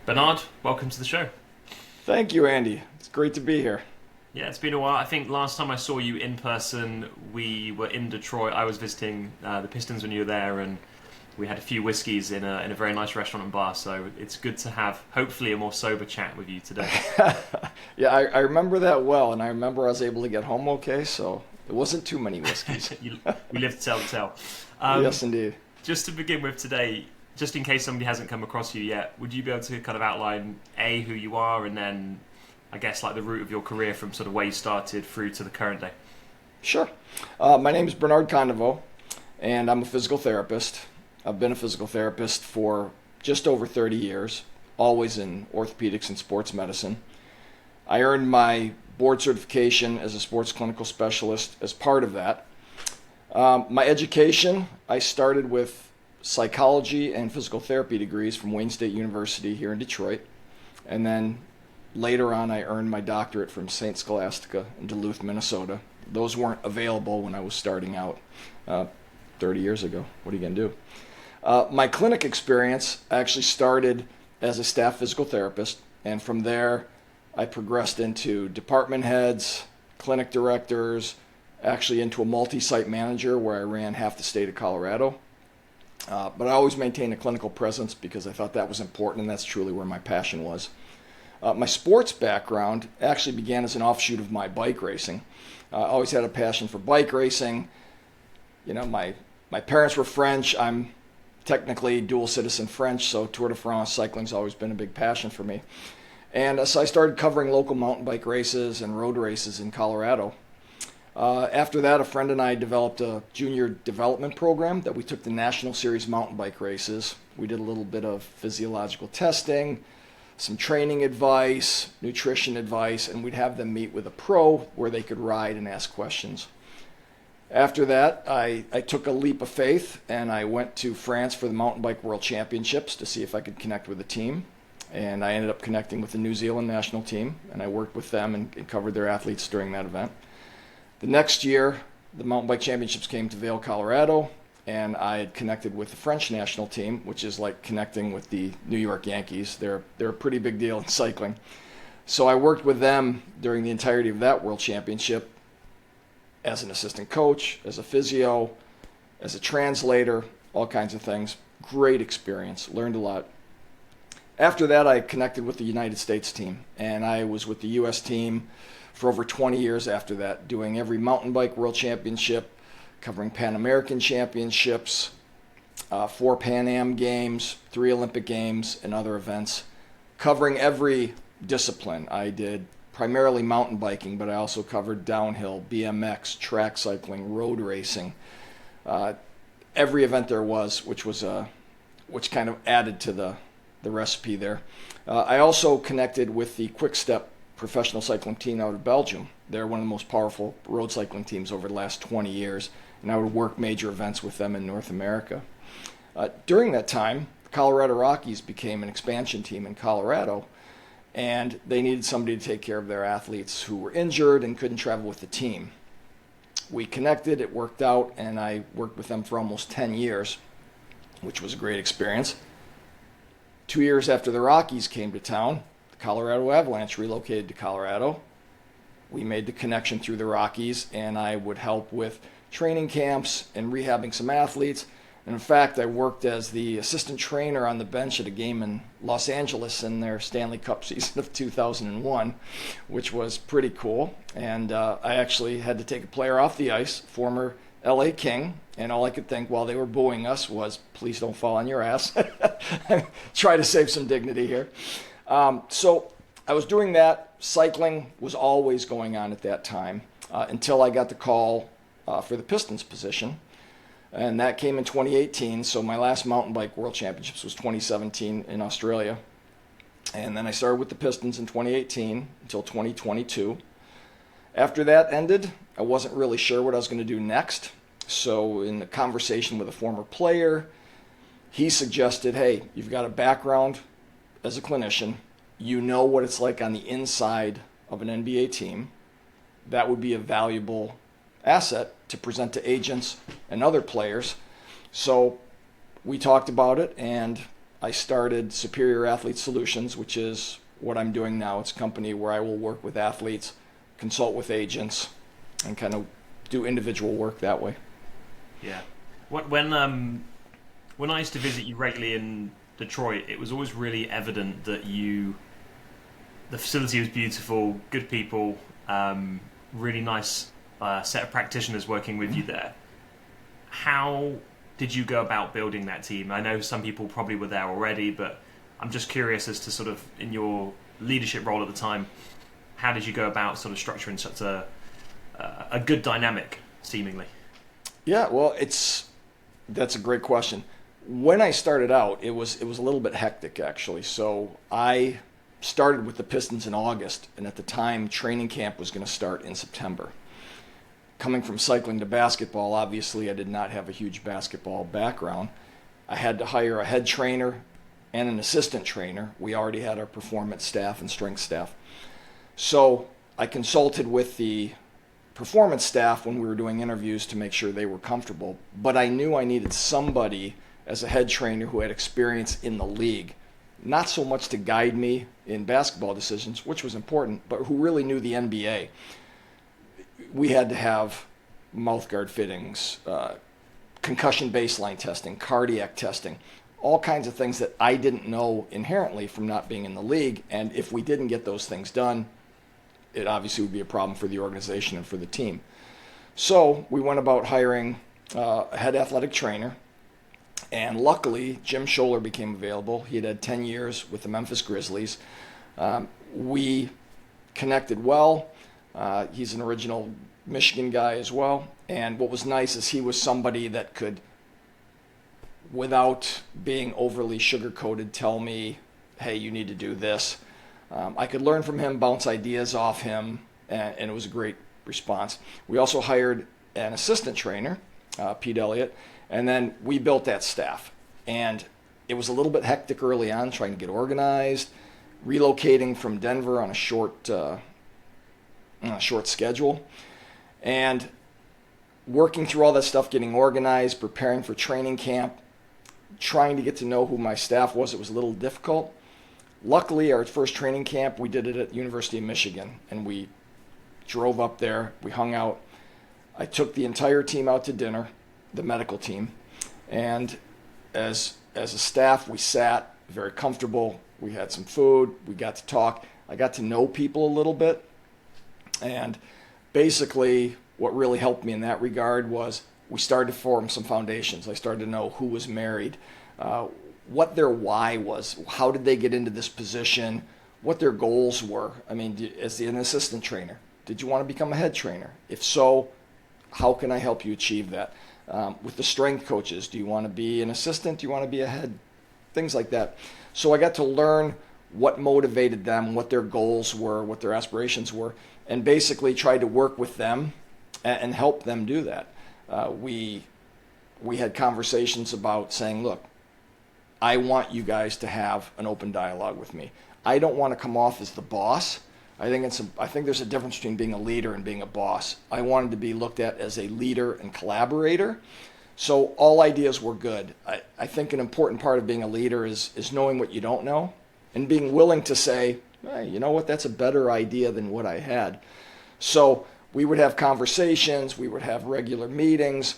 Bernard, welcome to the show. Thank you, Andy. It's great to be here. Yeah, it's been a while. I think last time I saw you in person, we were in Detroit. I was visiting the Pistons when you were there, and we had a few whiskeys in a very nice restaurant and bar. So it's good to have, hopefully, a more sober chat with you today. Yeah, I remember that well, and I remember I was able to get home okay, so it wasn't too many whiskeys. We live to tell the tale. Yes, indeed. Just to begin with today, just in case somebody hasn't come across you yet, would you be able to kind of outline who you are, and then I guess like the route of your career from sort of where you started through to the current day? Sure. My name is Bernard Condevaux, and I'm a physical therapist. I've been a physical therapist for just over 30 years, always in orthopedics and sports medicine. I earned my board certification as a sports clinical specialist as part of that. My education, I started with psychology and physical therapy degrees from Wayne State University here in Detroit. And then later on, I earned my doctorate from St. Scholastica in Duluth, Minnesota. Those weren't available when I was starting out 30 years ago. What are you going to do? My clinic experience actually started as a staff physical therapist. And from there, I progressed into department heads, clinic directors, actually into a multi-site manager where I ran half the state of Colorado. But I always maintained a clinical presence because I thought that was important, and that's truly where my passion was. My sports background actually began as an offshoot of my bike racing. I always had a passion for bike racing. You know, my parents were French. I'm technically dual citizen French, so Tour de France cycling's always been a big passion for me. And so I started covering local mountain bike races and road races in Colorado. After that, a friend and I developed a junior development program that we took to National Series mountain bike races. We did a little bit of physiological testing, some training advice, nutrition advice, and we'd have them meet with a pro where they could ride and ask questions. After that, I took a leap of faith and I went to France for the Mountain Bike World Championships to see if I could connect with a team. And I ended up connecting with the New Zealand national team, and I worked with them and covered their athletes during that event. The next year, the Mountain Bike Championships came to Vail, Colorado, and I had connected with the French national team, which is like connecting with the New York Yankees. They're a pretty big deal in cycling. So I worked with them during the entirety of that World Championship as an assistant coach, as a physio, as a translator, all kinds of things. Great experience, learned a lot. After that, I connected with the United States team, and I was with the U.S. team for over 20 years after that, doing every mountain bike world championship, covering Pan American championships, 4 Pan Am games, 3 Olympic games, and other events, covering every discipline. I did primarily mountain biking, but I also covered downhill, BMX, track cycling, road racing, every event there was, which kind of added to the recipe there. I also connected with the Quick Step professional cycling team out of Belgium. They're one of the most powerful road cycling teams over the last 20 years, and I would work major events with them in North America. During that time, the Colorado Rockies became an expansion team in Colorado, and they needed somebody to take care of their athletes who were injured and couldn't travel with the team. We connected, it worked out, and I worked with them for almost 10 years, which was a great experience. 2 years after the Rockies came to town, the Colorado Avalanche relocated to Colorado. We made the connection through the Rockies, and I would help with training camps and rehabbing some athletes. And in fact, I worked as the assistant trainer on the bench at a game in Los Angeles in their Stanley Cup season of 2001, which was pretty cool. And I actually had to take a player off the ice, former LA King, and all I could think while they were booing us was, please don't fall on your ass. Try to save some dignity here. So I was doing that. Cycling was always going on at that time until I got the call for the Pistons position. And that came in 2018. So my last mountain bike world championships was 2017 in Australia. And then I started with the Pistons in 2018 until 2022. After that ended, I wasn't really sure what I was going to do next. So in the conversation with a former player, he suggested, hey, you've got a background as a clinician. You know what it's like on the inside of an NBA team. That would be a valuable asset to present to agents and other players. So we talked about it, and I started Superior Athlete Solutions, which is what I'm doing now. It's a company where I will work with athletes, consult with agents, and kind of do individual work that way. Yeah. When I used to visit you regularly in Detroit, it was always really evident that the facility was beautiful, good people, really nice set of practitioners working with you there. How did you go about building that team? I know some people probably were there already, but I'm just curious as to sort of in your leadership role at the time, how did you go about sort of structuring such a good dynamic, seemingly? Yeah, well, that's a great question. When I started out, it was a little bit hectic, actually. So I started with the Pistons in August, and at the time, training camp was going to start in September. Coming from cycling to basketball, obviously I did not have a huge basketball background. I had to hire a head trainer and an assistant trainer. We already had our performance staff and strength staff. So I consulted with the performance staff when we were doing interviews to make sure they were comfortable, but I knew I needed somebody as a head trainer who had experience in the league, not so much to guide me in basketball decisions, which was important, but who really knew the NBA. We had to have mouthguard fittings, concussion baseline testing, cardiac testing, all kinds of things that I didn't know inherently from not being in the league. And if we didn't get those things done, it obviously would be a problem for the organization and for the team. So we went about hiring a head athletic trainer. And luckily, Jim Scholler became available. He had 10 years with the Memphis Grizzlies. We connected well. He's an original Michigan guy as well. And what was nice is he was somebody that could, without being overly sugar-coated, tell me, hey, you need to do this. I could learn from him, bounce ideas off him, and it was a great response. We also hired an assistant trainer, Pete Elliott, and then we built that staff. And it was a little bit hectic early on, trying to get organized, relocating from Denver on a short schedule, and working through all that stuff, getting organized, preparing for training camp, trying to get to know who my staff was. It was a little difficult. Luckily, our first training camp, we did it at the University of Michigan, and we drove up there. We hung out. I took the entire team out to dinner, the medical team, and as a staff, we sat very comfortable. We had some food. We got to talk. I got to know people a little bit, and basically what really helped me in that regard was we started to form some foundations. I started to know who was married, what their why was, how did they get into this position, what their goals were. I mean, as an assistant trainer, did you want to become a head trainer? If so, how can I help you achieve that? With the strength coaches, do you want to be an assistant? Do you want to be a head? Things like that. So I got to learn what motivated them, what their goals were, what their aspirations were, and basically tried to work with them and help them do that. We had conversations about saying, look, I want you guys to have an open dialogue with me. I don't want to come off as the boss. I think there's a difference between being a leader and being a boss. I wanted to be looked at as a leader and collaborator. So all ideas were good. I think an important part of being a leader is knowing what you don't know and being willing to say, hey, you know what, that's a better idea than what I had. So we would have conversations, we would have regular meetings,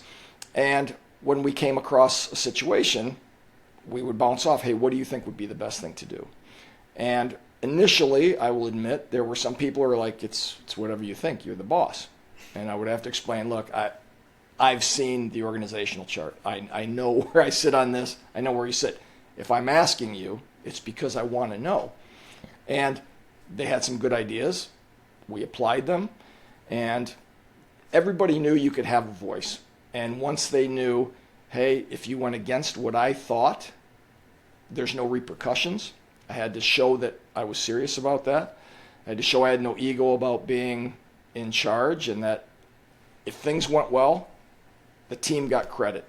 and when we came across a situation, we would bounce off, hey, what do you think would be the best thing to do? And initially, I will admit, there were some people who were like, it's whatever you think, you're the boss. And I would have to explain, look, I've seen the organizational chart. I know where I sit on this. I know where you sit. If I'm asking you, it's because I want to know. And they had some good ideas. We applied them. And everybody knew you could have a voice. And once they knew, hey, if you went against what I thought, there's no repercussions. I had to show that I was serious about that. I had to show I had no ego about being in charge, and that if things went well, the team got credit.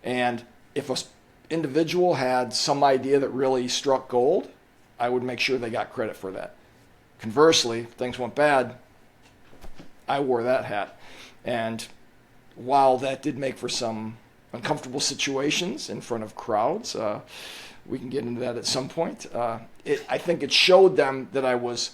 And if an individual had some idea that really struck gold, I would make sure they got credit for that. Conversely, if things went bad, I wore that hat. And while that did make for some uncomfortable situations in front of crowds, we can get into that at some point. I think it showed them that I was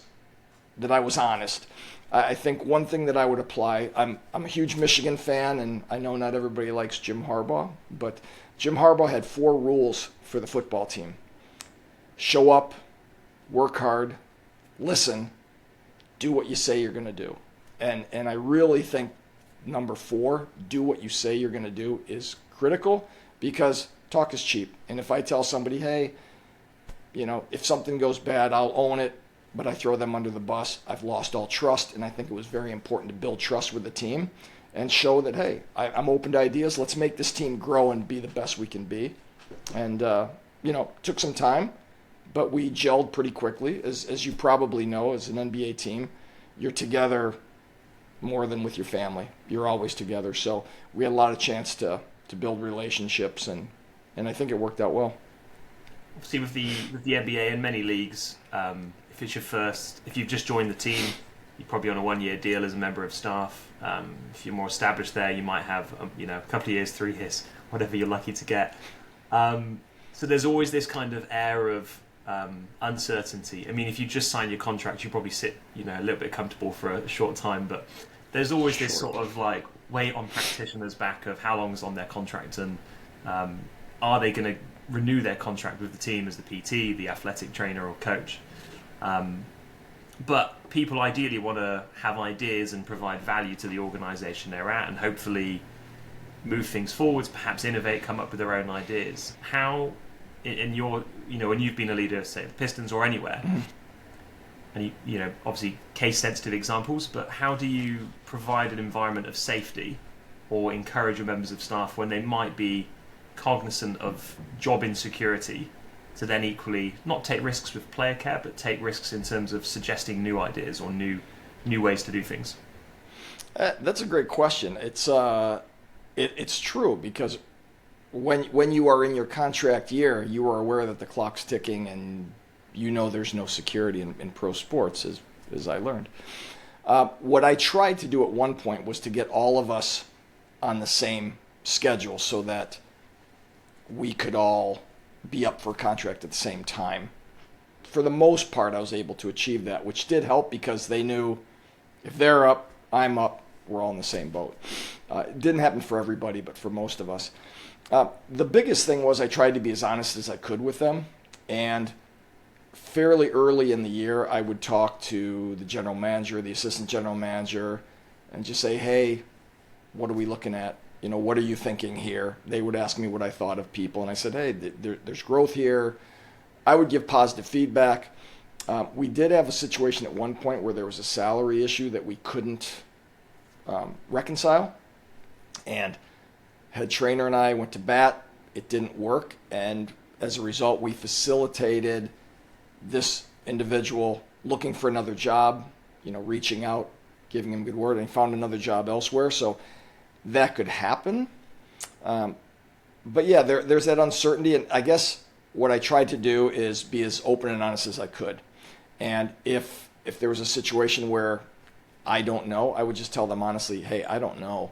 honest. I think one thing that I would apply, I'm a huge Michigan fan, and I know not everybody likes Jim Harbaugh, but Jim Harbaugh had 4 rules for the football team. Show up, work hard, listen, do what you say you're going to do. And I really think number 4, do what you say you're going to do, is critical, because talk is cheap. And if I tell somebody, hey, if something goes bad, I'll own it, but I throw them under the bus, I've lost all trust. And I think it was very important to build trust with the team and show that, hey, I'm open to ideas. Let's make this team grow and be the best we can be. And, took some time, but we gelled pretty quickly. As you probably know, as an NBA team, you're together more than with your family. You're always together. So we had a lot of chance to build relationships, and I think it worked out well. Obviously, with the NBA and many leagues, if you've just joined the team, you're probably on a 1-year deal as a member of staff. If you're more established there, you might have a couple of years, 3 years, whatever you're lucky to get. So there's always this kind of air of uncertainty. I mean, if you just sign your contract, you probably sit a little bit comfortable for a short time, but there's always this sort of like weight on practitioners' back of how long is on their contract, and are they going to renew their contract with the team as the PT, the athletic trainer, or coach. But people ideally want to have ideas and provide value to the organisation they're at, and hopefully move things forwards, perhaps innovate, come up with their own ideas. How, in your, when you've been a leader, say, at the Pistons or anywhere, and obviously case-sensitive examples, but how do you provide an environment of safety or encourage your members of staff when they might be cognizant of job insecurity, to then equally not take risks with player care, but take risks in terms of suggesting new ideas or new ways to do things? That's a great question. It's true, because when you are in your contract year, you are aware that the clock's ticking, and there's no security in pro sports, as I learned. What I tried to do at one point was to get all of us on the same schedule so that we could all be up for contract at the same time. For the most part, I was able to achieve that, which did help, because they knew if they're up, I'm up, we're all in the same boat. It didn't happen for everybody, but for most of us. The biggest thing was I tried to be as honest as I could with them, and fairly early in the year, I would talk to the general manager, the assistant general manager, and just say, hey, what are we looking at? What are you thinking here? They would ask me what I thought of people, and I said, hey, there's growth here. I would give positive feedback. We did have a situation at one point where there was a salary issue that we couldn't reconcile, and head trainer and I went to bat. It didn't work, and as a result, we facilitated this individual looking for another job, reaching out, giving him good word, and he found another job elsewhere. So that could happen. But yeah, there's that uncertainty, and I guess what I tried to do is be as open and honest as I could. And if there was a situation where I don't know, I would just tell them honestly, hey, I don't know,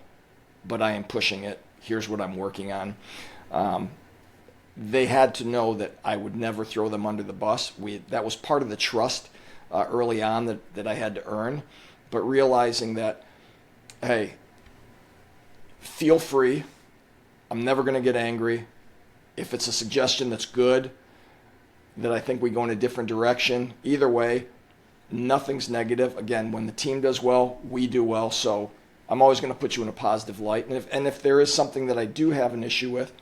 but I am pushing it. Here's what I'm working on. They had to know that I would never throw them under the bus. That was part of the trust early on that I had to earn, but realizing that, hey, feel free. I'm never going to get angry. If it's a suggestion that's good, that I think we go in a different direction, either way, nothing's negative. Again, when the team does well, we do well. So I'm always going to put you in a positive light. And if there is something that I do have an issue with,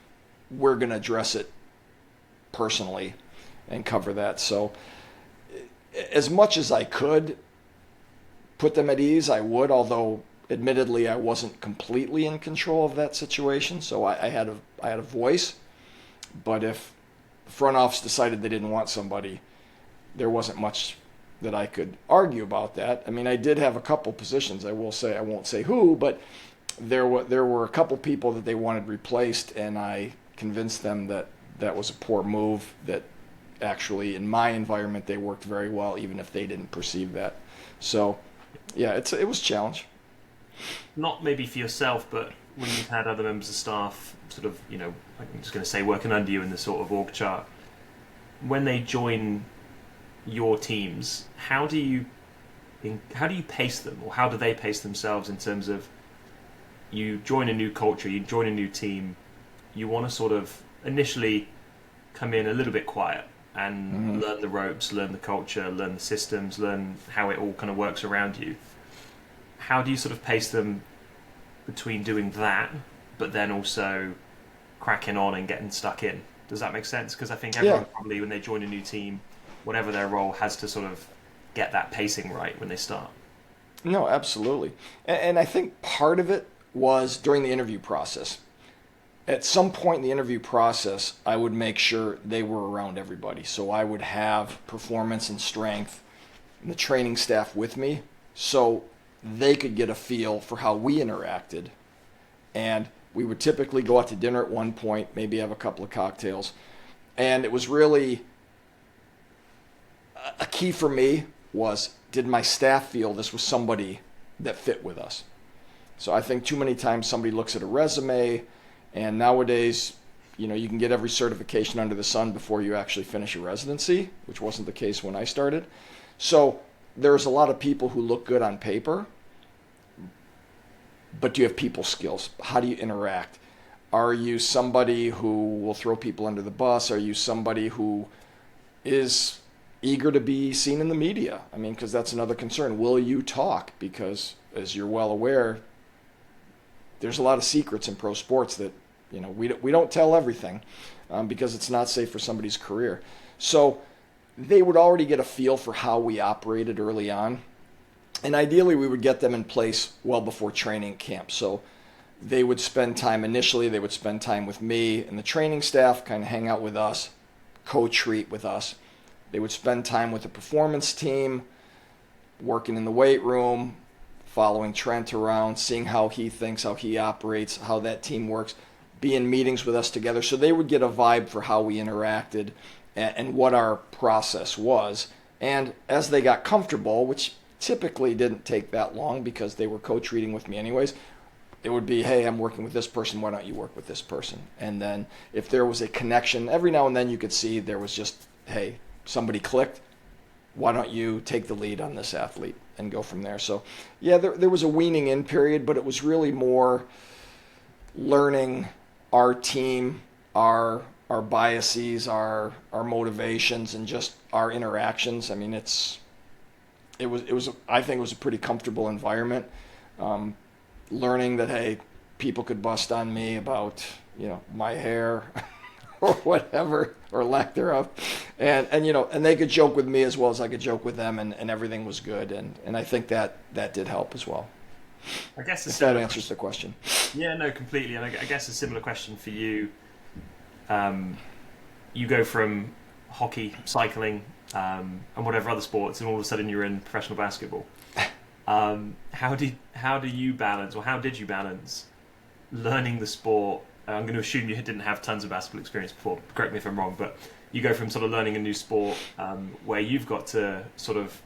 we're going to address it personally and cover that. So as much as I could put them at ease, I would, although admittedly I wasn't completely in control of that situation. So I had a voice. But if the front office decided they didn't want somebody, there wasn't much that I could argue about that. I mean, I did have a couple positions, I will say. I won't say who, but there were a couple people that they wanted replaced, and I convinced them that was a poor move, that actually in my environment they worked very well, even if they didn't perceive that. So yeah, it was a challenge. Not maybe for yourself, but when you've had other members of staff sort of, I'm just going to say, working under you in the sort of org chart, when they join your teams, how do you pace them, or how do they pace themselves in terms of, you join a new culture, you join a new team, you want to sort of initially come in a little bit quiet and learn the ropes, learn the culture, learn the systems, learn how it all kind of works around you. How do you sort of pace them between doing that, but then also cracking on and getting stuck in? Does that make sense? Because I think everyone probably, when they join a new team, whatever their role, has to sort of get that pacing right when they start. No, absolutely. And I think part of it was during the interview process. At some point in the interview process, I would make sure they were around everybody. So I would have performance and strength and the training staff with me so they could get a feel for how we interacted. And we would typically go out to dinner at one point, maybe have a couple of cocktails. And it was really a key for me was, did my staff feel this was somebody that fit with us? So I think too many times somebody looks at a resume, and nowadays, you can get every certification under the sun before you actually finish a residency, which wasn't the case when I started. So there's a lot of people who look good on paper, but do you have people skills? How do you interact? Are you somebody who will throw people under the bus? Are you somebody who is eager to be seen in the media? I mean, because that's another concern. Will you talk? Because as you're well aware, there's a lot of secrets in pro sports that, we don't tell everything because it's not safe for somebody's career. So they would already get a feel for how we operated early on. And ideally, we would get them in place well before training camp. So they would spend time with me and the training staff, kind of hang out with us, co-treat with us. They would spend time with the performance team, working in the weight room, following Trent around, seeing how he thinks, how he operates, how that team works, be in meetings with us together. So they would get a vibe for how we interacted and what our process was. And as they got comfortable, which typically didn't take that long because they were co-treating with me anyways, it would be, hey, I'm working with this person, why don't you work with this person? And then if there was a connection, every now and then you could see there was just, hey, somebody clicked, why don't you take the lead on this athlete and go from there? So yeah, there was a weaning in period, but it was really more learning our team, our biases, our motivations, and just our interactions. I mean, I think it was a pretty comfortable environment. Learning that, hey, people could bust on me about, my hair or whatever, or lack thereof. And they could joke with me as well as I could joke with them, and everything was good. And I think that did help as well. I guess if that answers the question. Yeah, no, completely. And I guess a similar question for you. You go from hockey, cycling, and whatever other sports, and all of a sudden you're in professional basketball. How do you balance, or how did you balance learning the sport? I'm going to assume you didn't have tons of basketball experience before. Correct me if I'm wrong, but you go from sort of learning a new sport where you've got to sort of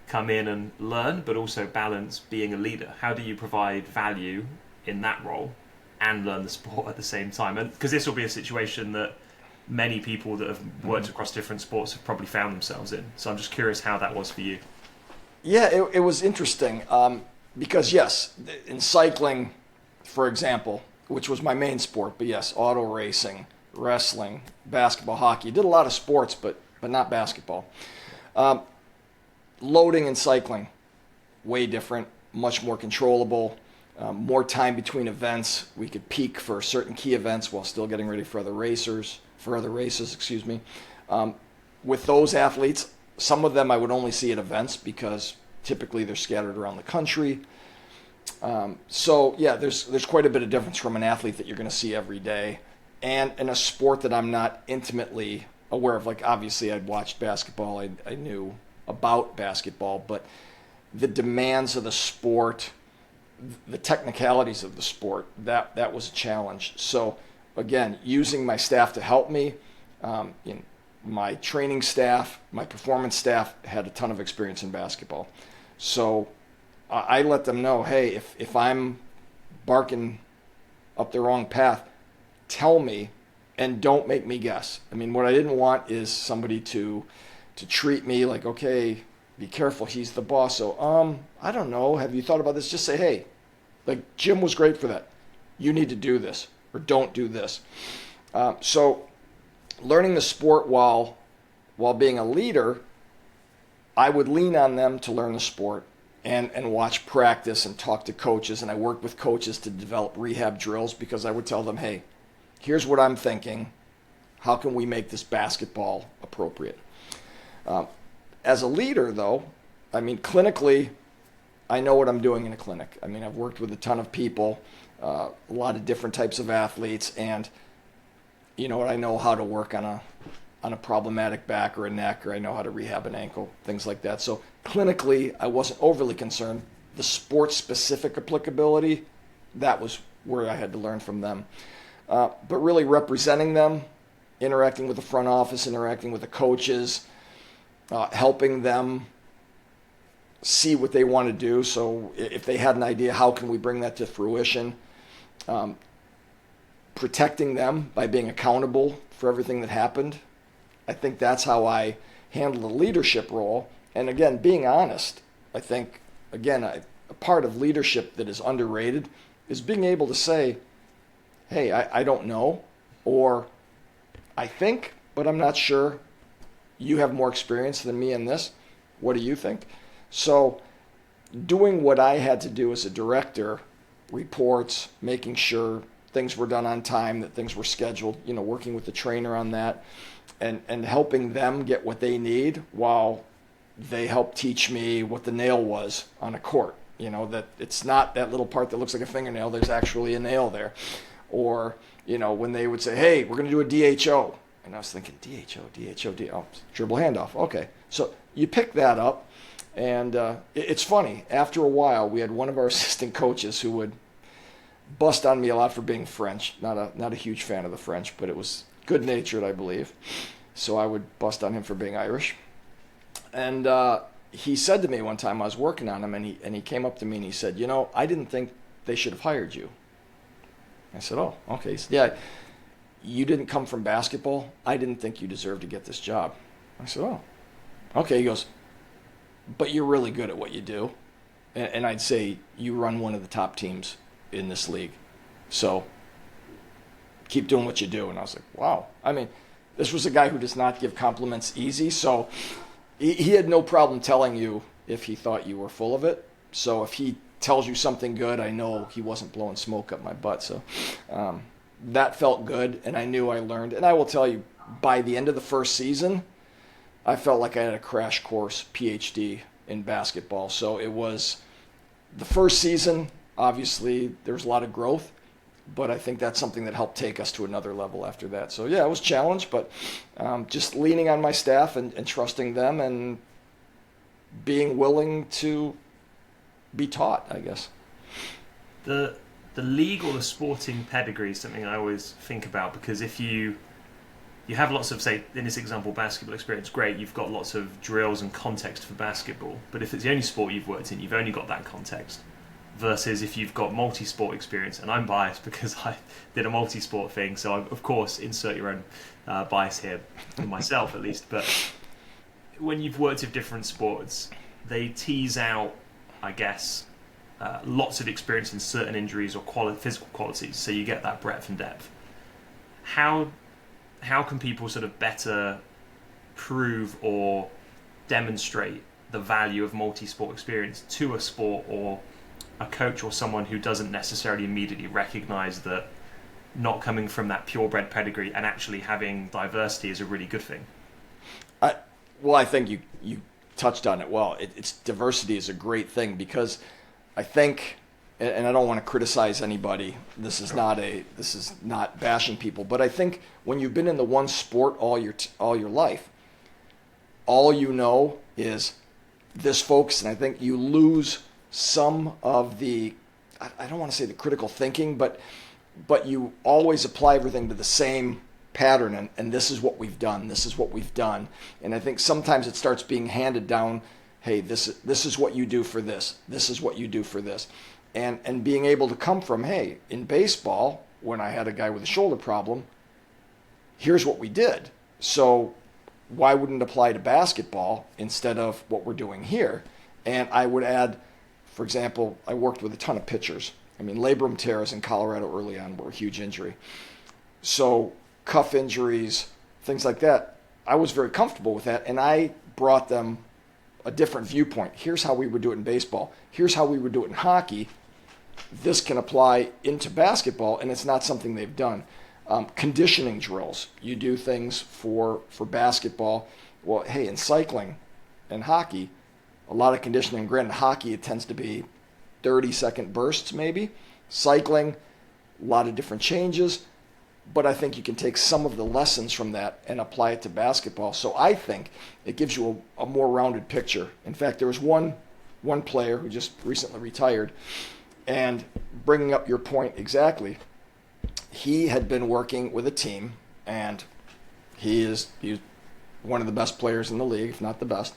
come in and learn, but also balance being a leader. How do you provide value in that role and learn the sport at the same time? And because this will be a situation that many people that have worked across different sports have probably found themselves in. So I'm just curious how that was for you. Yeah, it was interesting because, yes, in cycling, for example, which was my main sport, but yes, auto racing, wrestling, basketball, hockey. Did a lot of sports, but not basketball. Loading and cycling, way different, much more controllable, more time between events. We could peak for certain key events while still getting ready for other races. With those athletes, some of them I would only see at events because typically they're scattered around the country. So yeah, there's quite a bit of difference from an athlete that you're going to see every day, and in a sport that I'm not intimately aware of. Like, obviously I'd watched basketball, I knew about basketball, but the demands of the sport, the technicalities of the sport, that was a challenge. So again, using my staff to help me, my training staff, my performance staff had a ton of experience in basketball. So I let them know, hey, if I'm barking up the wrong path, tell me and don't make me guess. I mean, what I didn't want is somebody to treat me like, okay, be careful, he's the boss. So, I don't know. Have you thought about this? Just say, hey, like Jim was great for that. You need to do this or don't do this. So learning the sport while being a leader, I would lean on them to learn the sport and watch practice and talk to coaches. And I worked with coaches to develop rehab drills because I would tell them, hey, here's what I'm thinking. How can we make this basketball appropriate? As a leader, though, I mean, clinically, I know what I'm doing in a clinic. I mean, I've worked with a ton of people, a lot of different types of athletes, and you know what? I know how to work on a problematic back or a neck, or I know how to rehab an ankle, things like that. So clinically, I wasn't overly concerned. The sport-specific applicability, that was where I had to learn from them. But really representing them, interacting with the front office, interacting with the coaches, helping them see what they want to do. So if they had an idea, how can we bring that to fruition? Protecting them by being accountable for everything that happened. I think that's how I handle the leadership role. And again, being honest. I think, again, a part of leadership that is underrated is being able to say, hey, I don't know, or I think, but I'm not sure. You have more experience than me in this. What do you think? So doing what I had to do as a director, reports, making sure things were done on time, that things were scheduled, you know, working with the trainer on that, and helping them get what they need while they help teach me what the nail was on a court. You know, that it's not that little part that looks like a fingernail, there's actually a nail there. Or, you know, when they would say, hey, we're going to do a DHO. And I was thinking, DHO, dribble handoff. Okay. So you pick that up, and it's funny. After a while, we had one of our assistant coaches who would bust on me a lot for being French. Not a huge fan of the French, but it was good-natured, I believe. So I would bust on him for being Irish. And he said to me one time, I was working on him, and he came up to me and he said, you know, I didn't think they should have hired you. I said, oh, okay. He said, yeah, you didn't come from basketball. I didn't think you deserved to get this job. I said, oh, okay. He goes, but you're really good at what you do. And I'd say you run one of the top teams in this league. So keep doing what you do. And I was like, wow. I mean, this was a guy who does not give compliments easy. So he had no problem telling you if he thought you were full of it. So if he tells you something good, I know he wasn't blowing smoke up my butt. So that felt good, and I knew I learned. And I will tell you, by the end of the first season, I felt like I had a crash course PhD in basketball. So it was the first season, obviously, there was a lot of growth, but I think that's something that helped take us to another level after that. So yeah, it was a challenge, but just leaning on my staff and trusting them and being willing to be taught, I guess. The league or the sporting pedigree is something I always think about, because if you have lots of, say, in this example, basketball experience, great, you've got lots of drills and context for basketball, but if it's the only sport you've worked in, you've only got that context, versus if you've got multi-sport experience, and I'm biased because I did a multi-sport thing, so I, of course, insert your own bias here, for myself at least, but when you've worked with different sports, they tease out, I guess, lots of experience in certain injuries or physical qualities, so you get that breadth and depth. How can people sort of better prove or demonstrate the value of multi-sport experience to a sport or a coach or someone who doesn't necessarily immediately recognize that not coming from that purebred pedigree and actually having diversity is a really good thing? I think you touched on it well. It's diversity is a great thing, because I think, and I don't want to criticize anybody, this is not bashing people, but I think when you've been in the one sport all your life, all you know is this, folks, and I think you lose some of the, I don't want to say the critical thinking, but you always apply everything to the same pattern, and this is what we've done, and I think sometimes it starts being handed down, hey, this is what you do for this is what you do for this, and being able to come from, hey, in baseball, when I had a guy with a shoulder problem, here's what we did. So why wouldn't it apply to basketball instead of what we're doing here? And I would add, for example, I worked with a ton of pitchers. I mean, labrum tears in Colorado early on were a huge injury. So cuff injuries, things like that, I was very comfortable with that, and I brought them a different viewpoint. Here's how we would do it in baseball. Here's how we would do it in hockey. This can apply into basketball, and it's not something they've done. Conditioning drills. You do things for basketball. Well, hey, in cycling and hockey, a lot of conditioning. Granted, hockey, it tends to be 30-second bursts maybe. Cycling, a lot of different changes. But I think you can take some of the lessons from that and apply it to basketball. So I think it gives you a more rounded picture. In fact, there was one player who just recently retired, and bringing up your point exactly, he had been working with a team, and he's one of the best players in the league, if not the best,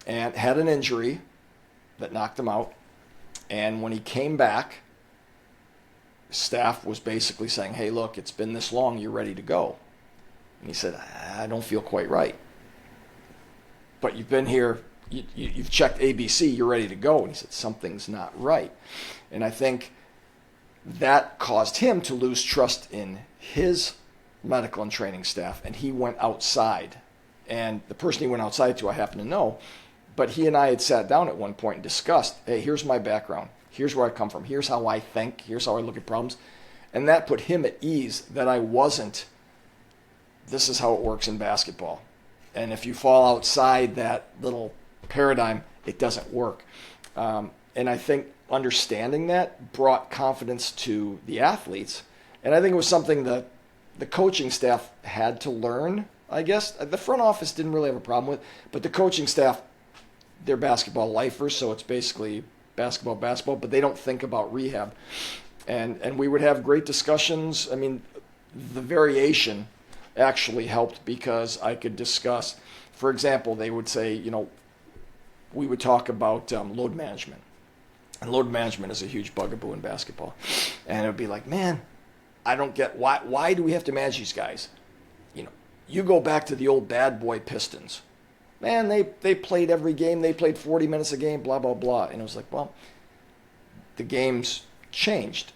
and had an injury that knocked him out. And when he came back, staff was basically saying, hey, look, it's been this long, you're ready to go. And he said, I don't feel quite right. But you've been here, you've checked ABC, you're ready to go. And he said, something's not right. And I think that caused him to lose trust in his medical and training staff, and he went outside. And the person he went outside to, I happen to know, but he and I had sat down at one point and discussed, hey, here's my background. Here's where I come from. Here's how I think. Here's how I look at problems. And that put him at ease that I wasn't, this is how it works in basketball. And if you fall outside that little paradigm, it doesn't work. And I think understanding that brought confidence to the athletes. And I think it was something that the coaching staff had to learn, I guess. The front office didn't really have a problem with, but the coaching staff, they're basketball lifers, so it's basically basketball, but they don't think about rehab. And we would have great discussions. I mean, the variation actually helped because I could discuss, for example, they would say, we would talk about load management. And load management is a huge bugaboo in basketball. And it would be like, man, I don't get why do we have to manage these guys? You go back to the old bad boy Pistons. Man, they played every game. They played 40 minutes a game, blah, blah, blah. And it was like, well, the game's changed.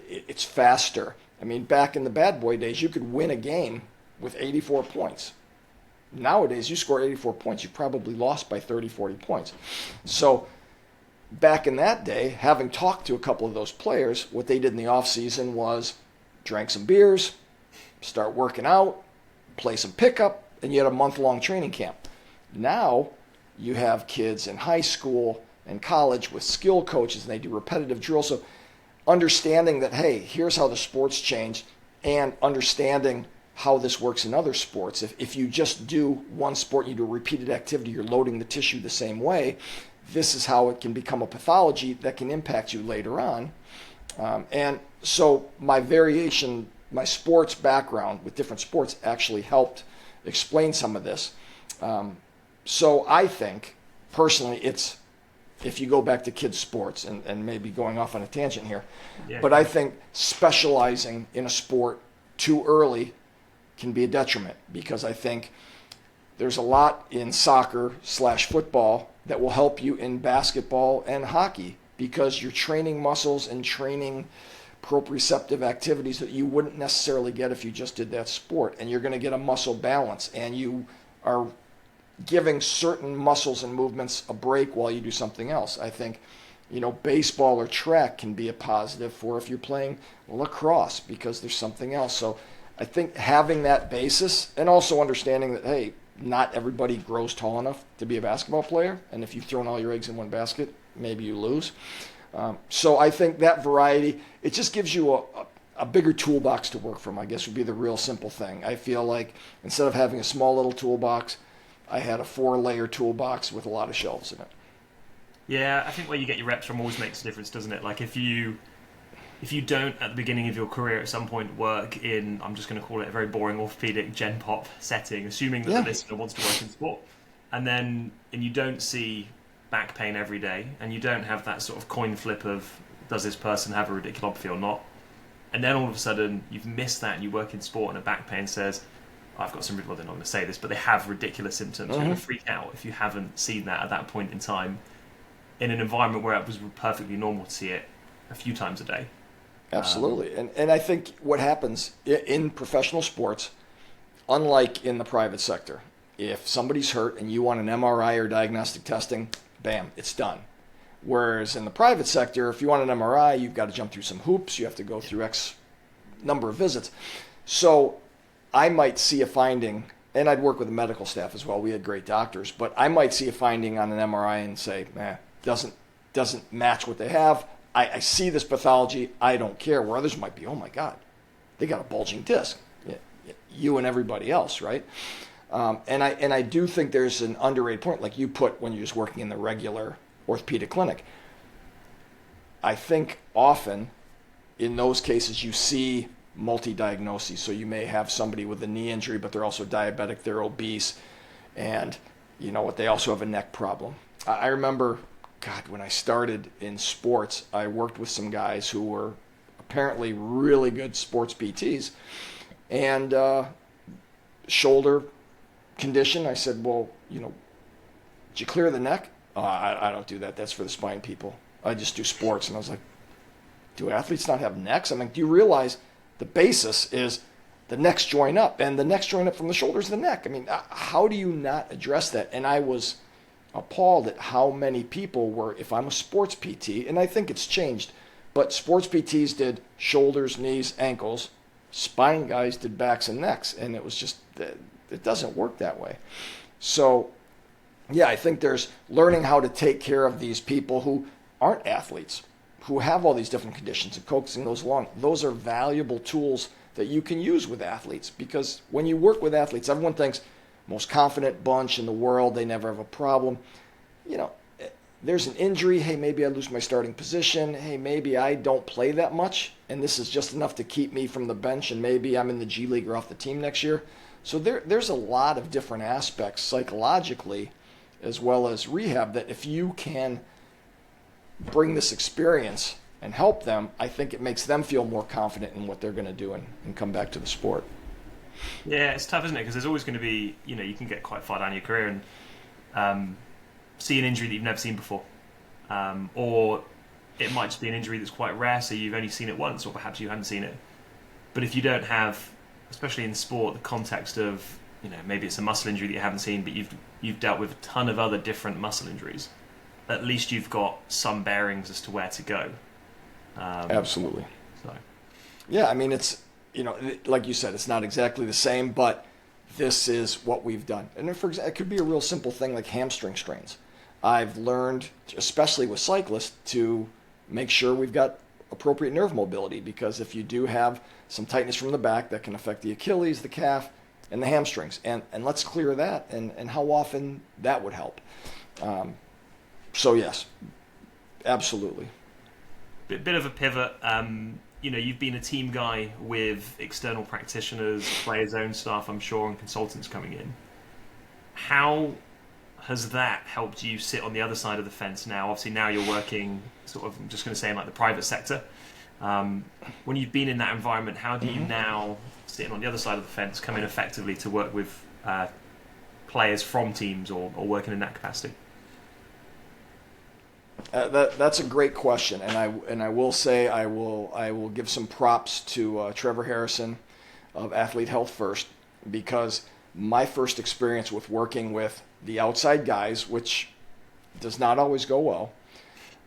It's faster. I mean, back in the bad boy days, you could win a game with 84 points. Nowadays, you score 84 points, you probably lost by 30, 40 points. So back in that day, having talked to a couple of those players, what they did in the offseason was drank some beers, start working out, play some pickup, and you had a month-long training camp. Now you have kids in high school and college with skill coaches, and they do repetitive drills. So understanding that, hey, here's how the sport's changed, and understanding how this works in other sports. If you just do one sport and you do a repeated activity, you're loading the tissue the same way. This is how it can become a pathology that can impact you later on. And so my sports background with different sports actually helped explain some of this. So I think, personally, it's, if you go back to kids' sports, and maybe going off on a tangent here, but I think specializing in a sport too early can be a detriment, because I think there's a lot in soccer/football that will help you in basketball and hockey, because you're training muscles and training proprioceptive activities that you wouldn't necessarily get if you just did that sport. And you're going to get a muscle balance, and you are giving certain muscles and movements a break while you do something else. I think, baseball or track can be a positive for if you're playing lacrosse, because there's something else. So I think having that basis, and also understanding that, hey, not everybody grows tall enough to be a basketball player, and if you've thrown all your eggs in one basket, maybe you lose. So I think that variety, it just gives you a bigger toolbox to work from, I guess would be the real simple thing. I feel like instead of having a small little toolbox, I had a 4-layer toolbox with a lot of shelves in it. Yeah, I think where you get your reps from always makes a difference, doesn't it? Like if you don't at the beginning of your career at some point work in, I'm just going to call it a very boring orthopedic gen pop setting, assuming that the listener wants to work in sport, and you don't see back pain every day, and you don't have that sort of coin flip of, does this person have a radiculopathy or not? and then all of a sudden you've missed that and you work in sport and a back pain says, I've got some, well, they're not going to say this, but they have ridiculous symptoms. You're going to freak out if you haven't seen that at that point in time in an environment where it was perfectly normal to see it a few times a day. Absolutely. And I think what happens in professional sports, unlike in the private sector, if somebody's hurt and you want an MRI or diagnostic testing, bam, it's done. Whereas in the private sector, if you want an MRI, you've got to jump through some hoops. You have to go through X number of visits. So I might see a finding, and I'd work with the medical staff as well. We had great doctors, but I might see a finding on an MRI and say, doesn't match what they have. I see this pathology. I don't care. Where others might be, oh my God, they got a bulging disc. Yeah, you and everybody else, right? And I do think there's an underrated point, like you put when you're just working in the regular orthopedic clinic. I think often in those cases you see multi-diagnoses. So you may have somebody with a knee injury, but they're also diabetic, they're obese, and you know what, they also have a neck problem. I remember, God, when I started in sports, I worked with some guys who were apparently really good sports PTs, and shoulder condition. I said, well, did you clear the neck? I don't do that. That's for the spine people. I just do sports. And I was like, do athletes not have necks? I'm like, do you realize the basis is the necks join up, and the necks join up from the shoulders to the neck? I mean, how do you not address that? And I was appalled at how many people were, if I'm a sports PT, and I think it's changed, but sports PTs did shoulders, knees, ankles. Spine guys did backs and necks, and it was just, it doesn't work that way. So, yeah, I think there's learning how to take care of these people who aren't athletes, who have all these different conditions, and coaxing those along. Those are valuable tools that you can use with athletes, because when you work with athletes, everyone thinks most confident bunch in the world, they never have a problem. There's an injury, hey, maybe I lose my starting position, hey, maybe I don't play that much, and this is just enough to keep me from the bench, and maybe I'm in the G League or off the team next year. So there's a lot of different aspects psychologically as well as rehab that if you can bring this experience and help them, I think it makes them feel more confident in what they're going to do and come back to the sport. Yeah, it's tough, isn't it? Because there's always going to be, you can get quite far down your career and see an injury that you've never seen before. Or it might just be an injury that's quite rare, so you've only seen it once, or perhaps you haven't seen it. But if you don't have, especially in sport, the context of, maybe it's a muscle injury that you haven't seen, but you've dealt with a ton of other different muscle injuries, at least you've got some bearings as to where to go. Absolutely. So. Yeah, I mean, it's, like you said, it's not exactly the same, but this is what we've done. And for example, it could be a real simple thing like hamstring strains. I've learned, especially with cyclists, to make sure we've got appropriate nerve mobility, because if you do have some tightness from the back, that can affect the Achilles, the calf, and the hamstrings. And let's clear that and how often that would help. So yes, absolutely. Bit of a pivot. You've been a team guy with external practitioners, players' own staff, I'm sure, and consultants coming in. How has that helped you sit on the other side of the fence now? Obviously, now you're working sort of, I'm just going to say, in like the private sector. When you've been in that environment, how do you now, sitting on the other side of the fence, come in effectively to work with players from teams or working in that capacity? That's a great question, and I will say I will give some props to Trevor Harrison of Athlete Health First, because my first experience with working with the outside guys, which does not always go well,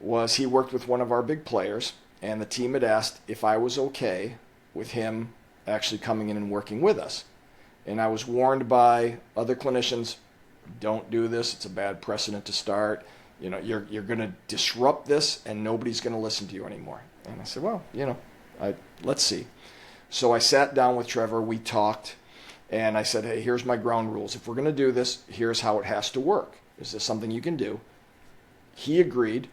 was he worked with one of our big players, and the team had asked if I was okay with him actually coming in and working with us. And I was warned by other clinicians, don't do this, it's a bad precedent to start. You're going to disrupt this and nobody's going to listen to you anymore. And I said, well, let's see. So I sat down with Trevor, we talked, and I said, hey, here's my ground rules. If we're going to do this, here's how it has to work. Is this something you can do? He agreed,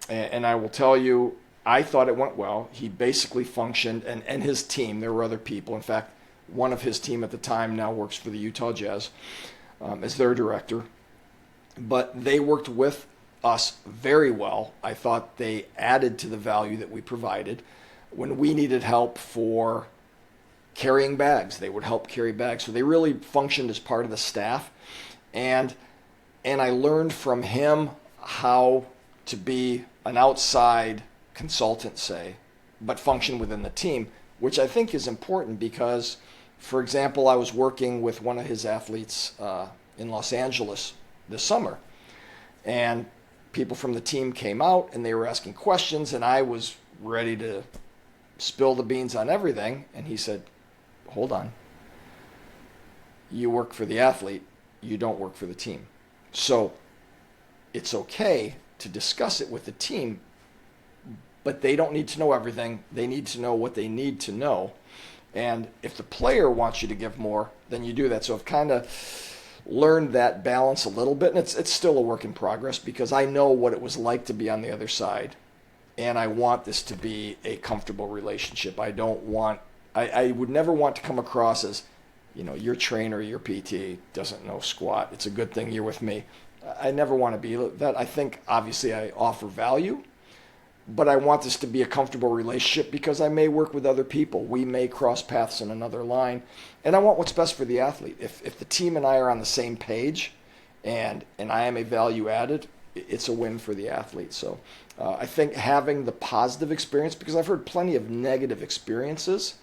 and I will tell you, I thought it went well. He basically functioned, and his team, there were other people. In fact, one of his team at the time now works for the Utah Jazz as their director. But they worked with us very well. I thought they added to the value that we provided. when we needed help for carrying bags, they would help carry bags. So they really functioned as part of the staff. And I learned from him how to be an outside consultant, say, but function within the team, which I think is important because, for example, I was working with one of his athletes in Los Angeles this summer, and people from the team came out and they were asking questions, and I was ready to spill the beans on everything, and he said, hold on, you work for the athlete, you don't work for the team. So it's okay to discuss it with the team, but they don't need to know everything. They need to know what they need to know. And if the player wants you to give more, then you do that. So I've kind of learned that balance a little bit, and it's still a work in progress because I know what it was like to be on the other side, and I want this to be a comfortable relationship. I would never want to come across as, your trainer, your PT doesn't know squat. It's a good thing you're with me. I never want to be that. I think obviously I offer value, but I want this to be a comfortable relationship because I may work with other people. We may cross paths in another line, and I want what's best for the athlete. If the team and I are on the same page and I am a value added, it's a win for the athlete. So I think having the positive experience, because I've heard plenty of negative experiences,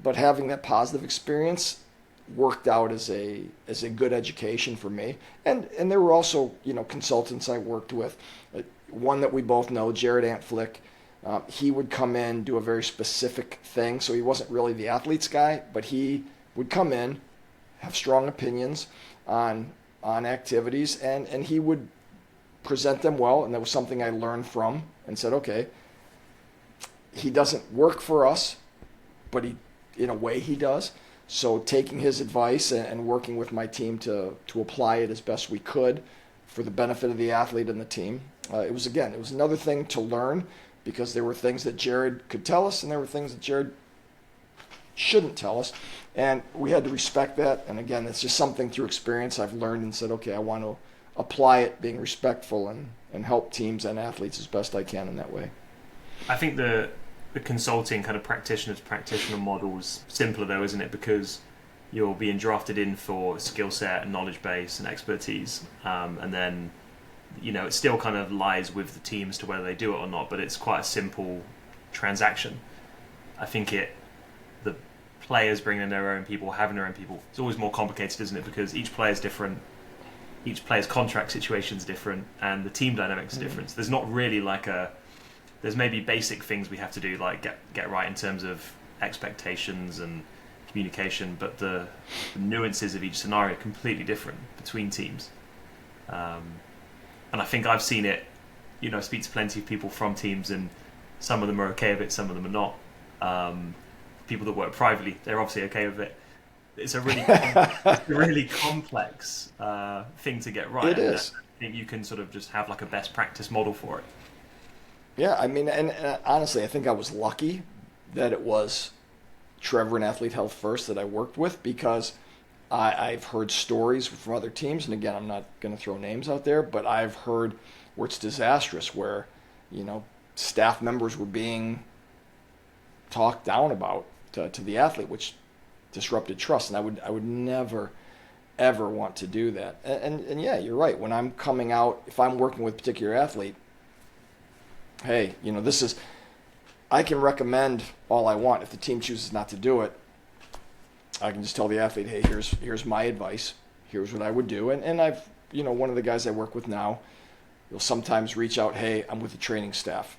but having that positive experience worked out as a good education for me. And there were also, consultants I worked with. One that we both know, Jared Antflick, he would come in, do a very specific thing. So he wasn't really the athlete's guy, but he would come in, have strong opinions on activities, and he would present them well. And that was something I learned from and said, okay, he doesn't work for us, but in a way he does. So taking his advice and working with my team to apply it as best we could for the benefit of the athlete and the team. It was another thing to learn because there were things that Jared could tell us and there were things that Jared shouldn't tell us. And we had to respect that. And again, it's just something through experience I've learned and said, okay, I want to apply it being respectful and help teams and athletes as best I can in that way. I think the consulting kind of practitioner to practitioner model is simpler though, isn't it? Because you're being drafted in for skill set and knowledge base and expertise, and then it still kind of lies with the team as to whether they do it or not, but it's quite a simple transaction. I think the players bringing in their own people, having their own people, it's always more complicated, isn't it? Because each player is different, each player's contract situation is different, and the team dynamics are different. So there's not really there's maybe basic things we have to do, like get right in terms of expectations and communication, but the nuances of each scenario are completely different between teams. And I think I've seen it, I speak to plenty of people from teams, and some of them are okay with it, some of them are not. People that work privately, they're obviously okay with it. It's a really complex thing to get right. It is. I think you can sort of just have like a best practice model for it. Yeah, I mean, and honestly, I think I was lucky that it was Trevor and Athlete Health First that I worked with, because I've heard stories from other teams, and again, I'm not going to throw names out there, but I've heard where it's disastrous, where, staff members were being talked down about to the athlete, which disrupted trust, and I would never, ever want to do that. And yeah, you're right. When I'm coming out, if I'm working with a particular athlete, hey, I can recommend all I want. If the team chooses not to do it, I can just tell the athlete, hey, here's my advice. Here's what I would do. And I've, one of the guys I work with now, you'll sometimes reach out, hey, I'm with the training staff.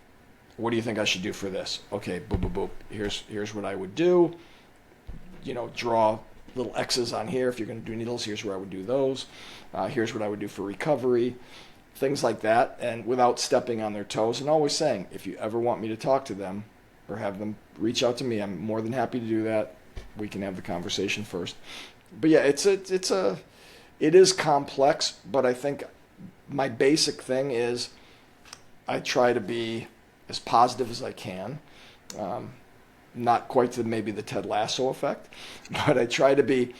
What do you think I should do for this? Okay, boop, boop, boop. Here's what I would do. Draw little X's on here. If you're going to do needles, here's where I would do those. Here's what I would do for recovery. Things like that, and without stepping on their toes, and always saying, if you ever want me to talk to them or have them reach out to me, I'm more than happy to do that. We can have the conversation first. But yeah, it is complex, but I think my basic thing is I try to be as positive as I can. Not quite to maybe the Ted Lasso effect, but I try to be,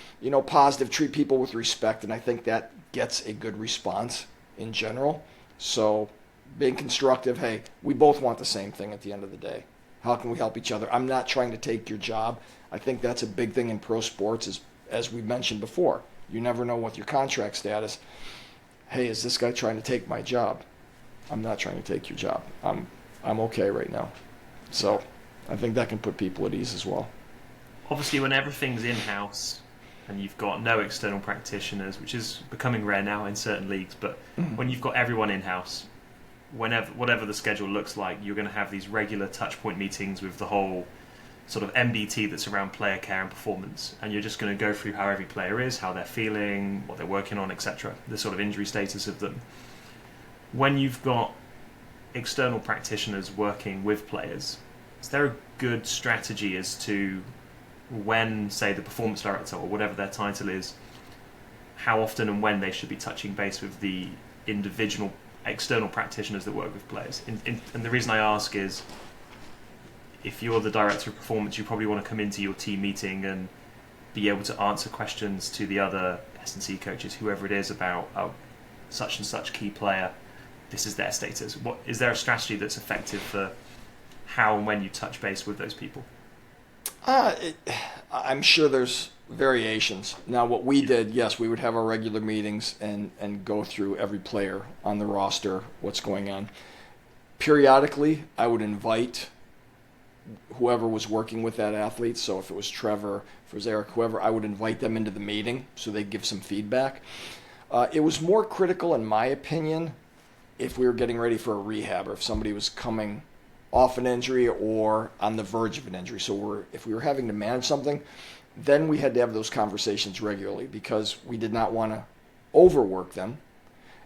positive, treat people with respect, and I think that gets a good response in general. So being constructive, hey, we both want the same thing at the end of the day. How can we help each other? I'm not trying to take your job. I think that's a big thing in pro sports is, as we mentioned before, you never know with your contract status. Hey, is this guy trying to take my job? I'm not trying to take your job. I'm okay right now. So I think that can put people at ease as well. Obviously, when everything's in-house and you've got no external practitioners, which is becoming rare now in certain leagues, but when you've got everyone in-house, whatever the schedule looks like, you're going to have these regular touch point meetings with the whole sort of MBT that's around player care and performance, and you're just going to go through how every player is, how they're feeling, what they're working on, etc., the sort of injury status of them. When you've got external practitioners working with players, is there a good strategy as to when, say, the performance director or whatever their title is, how often and when they should be touching base with the individual external practitioners that work with players? And the reason I ask is, if you're the director of performance, you probably want to come into your team meeting and be able to answer questions to the other S&C coaches, whoever it is, about such and such key player. This is their status. Is there a strategy that's effective for how and when you touch base with those people? I'm sure there's variations. Now, what we did, yes, we would have our regular meetings and go through every player on the roster, what's going on. Periodically, I would invite whoever was working with that athlete. So if it was Trevor, if it was Eric, whoever, I would invite them into the meeting so they'd give some feedback. It was more critical, in my opinion, if we were getting ready for a rehab or if somebody was coming off an injury or on the verge of an injury. So if we were having to manage something, then we had to have those conversations regularly because we did not want to overwork them,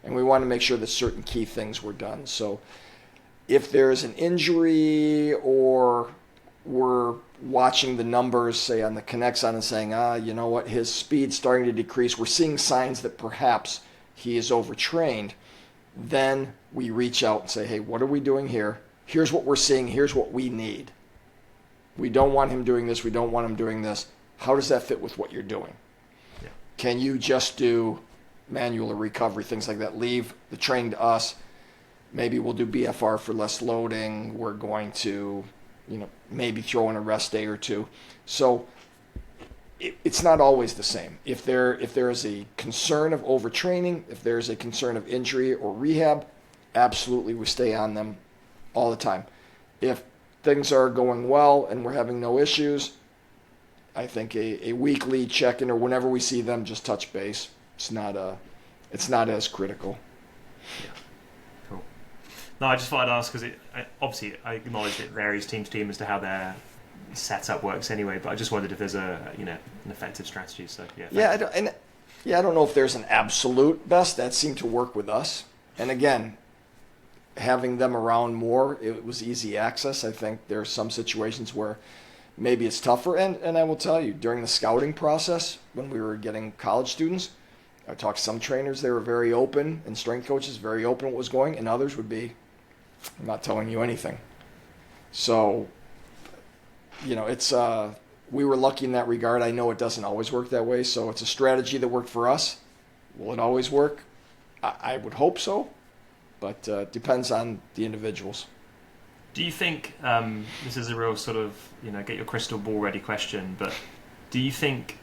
and we wanted to make sure that certain key things were done. So if there's an injury or we're watching the numbers, say on the Kinexon, and saying, you know what, his speed's starting to decrease, we're seeing signs that perhaps he is overtrained, then we reach out and say, hey, what are we doing here? Here's what we're seeing. Here's what we need. We don't want him doing this. We don't want him doing this. How does that fit with what you're doing? Yeah. Can you just do manual or recovery, things like that? Leave the training to us. Maybe we'll do BFR for less loading. We're going to, maybe throw in a rest day or two. So it's not always the same. If there is a concern of overtraining, if there is a concern of injury or rehab, absolutely we stay on them all the time. If things are going well and we're having no issues, I think a weekly check-in or whenever we see them, just touch base. It's not as critical. Yeah. Cool. No, I just thought I'd ask because obviously I acknowledge it varies team to team as to how their setup works anyway, but I just wondered if there's an effective strategy. So yeah. I don't know if there's an absolute best. That seemed to work with us. And again, having them around more, it was easy access. I think there are some situations where maybe it's tougher. And I will tell you, during the scouting process, when we were getting college students, I talked to some trainers, they were very open, and strength coaches very open what was going, and others would be, I'm not telling you anything. So, it's we were lucky in that regard. I know it doesn't always work that way, so it's a strategy that worked for us. Will it always work? I would hope so. But depends on the individuals. Do you think, this is a real sort of, get your crystal ball ready question, but do you think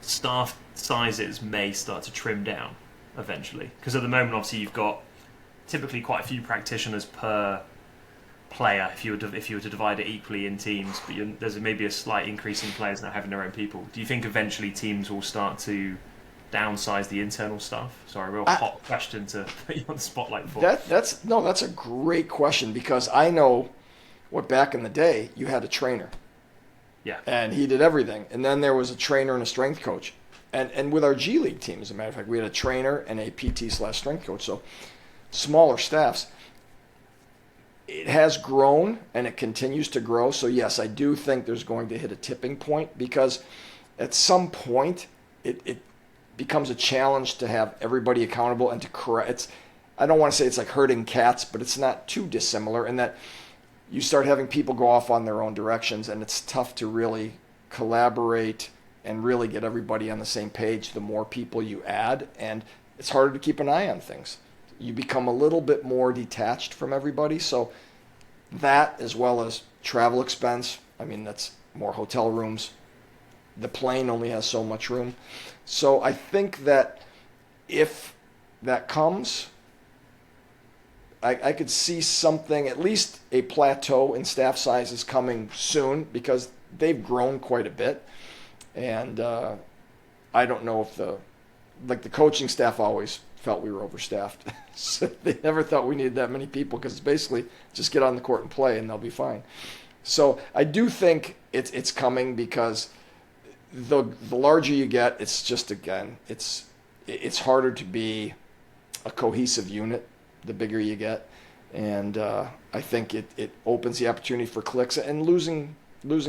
staff sizes may start to trim down eventually? Because at the moment, obviously, you've got typically quite a few practitioners per player if you were to divide it equally in teams, but there's maybe a slight increase in players now having their own people. Do you think eventually teams will start to downsize the internal staff? Sorry, a real hot question to put you on the spotlight for. That's a great question because I know back in the day you had a trainer. Yeah. And he did everything. And then there was a trainer and a strength coach. And with our G League team, as a matter of fact, we had a trainer and a PT/strength coach. So smaller staffs. It has grown and it continues to grow. So yes, I do think there's going to hit a tipping point because at some point it becomes a challenge to have everybody accountable and to correct. I don't want to say it's like herding cats, but it's not too dissimilar in that you start having people go off on their own directions, and it's tough to really collaborate and really get everybody on the same page the more people you add, and it's harder to keep an eye on things. You become a little bit more detached from everybody, so that as well as travel expense. I mean, that's more hotel rooms. The plane only has so much room. So I think that if that comes, I could see something, at least a plateau in staff sizes coming soon, because they've grown quite a bit. And I don't know if the coaching staff always felt we were overstaffed. So they never thought we needed that many people, because it's basically just get on the court and play and they'll be fine. So I do think it's coming, because the larger you get, it's just, again, it's harder to be a cohesive unit the bigger you get. And I think it opens the opportunity for cliques and losing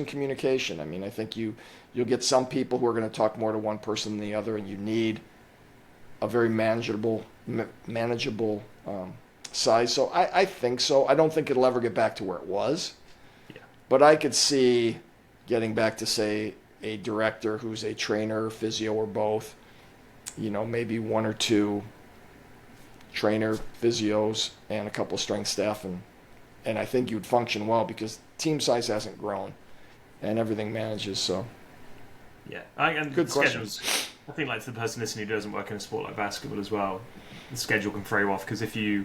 communication. I mean, I think you'll get some people who are going to talk more to one person than the other, and you need a very manageable size. So I think so. I don't think it'll ever get back to where it was. Yeah. But I could see getting back to, say, a director who's a trainer, physio, or both. Maybe one or two trainer, physios, and a couple of strength staff, and I think you'd function well, because team size hasn't grown and everything manages. So yeah, and good schedules. I think, like, to the person listening who doesn't work in a sport like basketball as well, the schedule can throw you off, because if you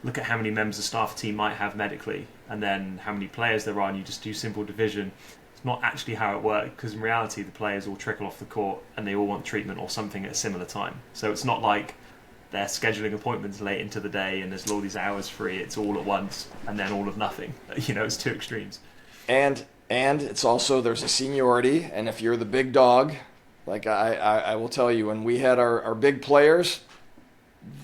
look at how many members of staff a team might have medically, and then how many players there are, and you just do simple division, it's not actually how it works, because in reality the players all trickle off the court and they all want treatment or something at a similar time. So it's not like they're scheduling appointments late into the day and there's all these hours free. It's all at once and then all of nothing. It's two extremes. And it's also, there's a seniority, and if you're the big dog, like I will tell you, when we had our big players,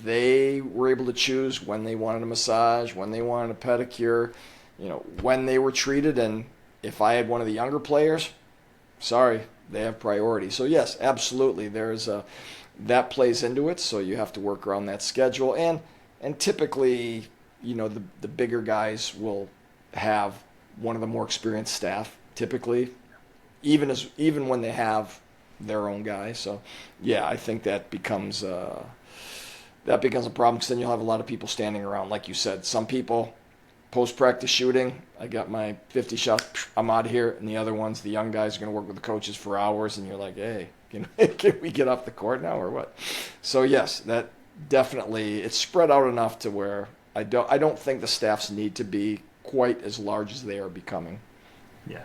they were able to choose when they wanted a massage, when they wanted a pedicure, when they were treated. And if I had one of the younger players, sorry, they have priority. So yes, absolutely, that plays into it. So you have to work around that schedule, and typically, the bigger guys will have one of the more experienced staff, typically, even when they have their own guys. So yeah, I think that becomes a problem, because then you'll have a lot of people standing around, like you said. Some people post-practice shooting, I got my 50 shots, I'm out of here. And the other ones, the young guys, are going to work with the coaches for hours, and you're like, hey, can we get off the court now or what? So yes, that definitely, it's spread out enough to where I don't think the staffs need to be quite as large as they are becoming. Yeah.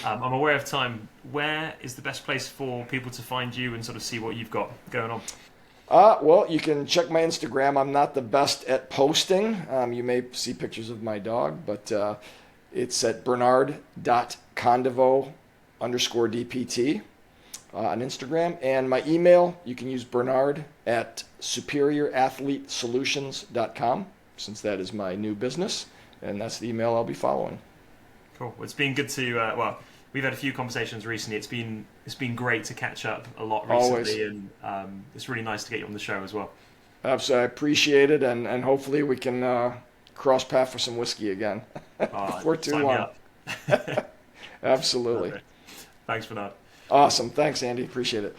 I'm aware of time. Where is the best place for people to find you and sort of see what you've got going on? Well, you can check my Instagram. I'm not the best at posting. You may see pictures of my dog, but it's at Bernard.Condevaux_DPT on Instagram. And my email, you can use Bernard@superiorathletesolutions.com, since that is my new business, and that's the email I'll be following. Cool. Well, it's been good to we've had a few conversations recently. It's been great to catch up a lot recently. Always. And it's really nice to get you on the show as well. Absolutely, I appreciate it, and hopefully we can cross path for some whiskey again before too long. Absolutely. Okay. Thanks, Bernard. Awesome. Thanks, Andy. Appreciate it.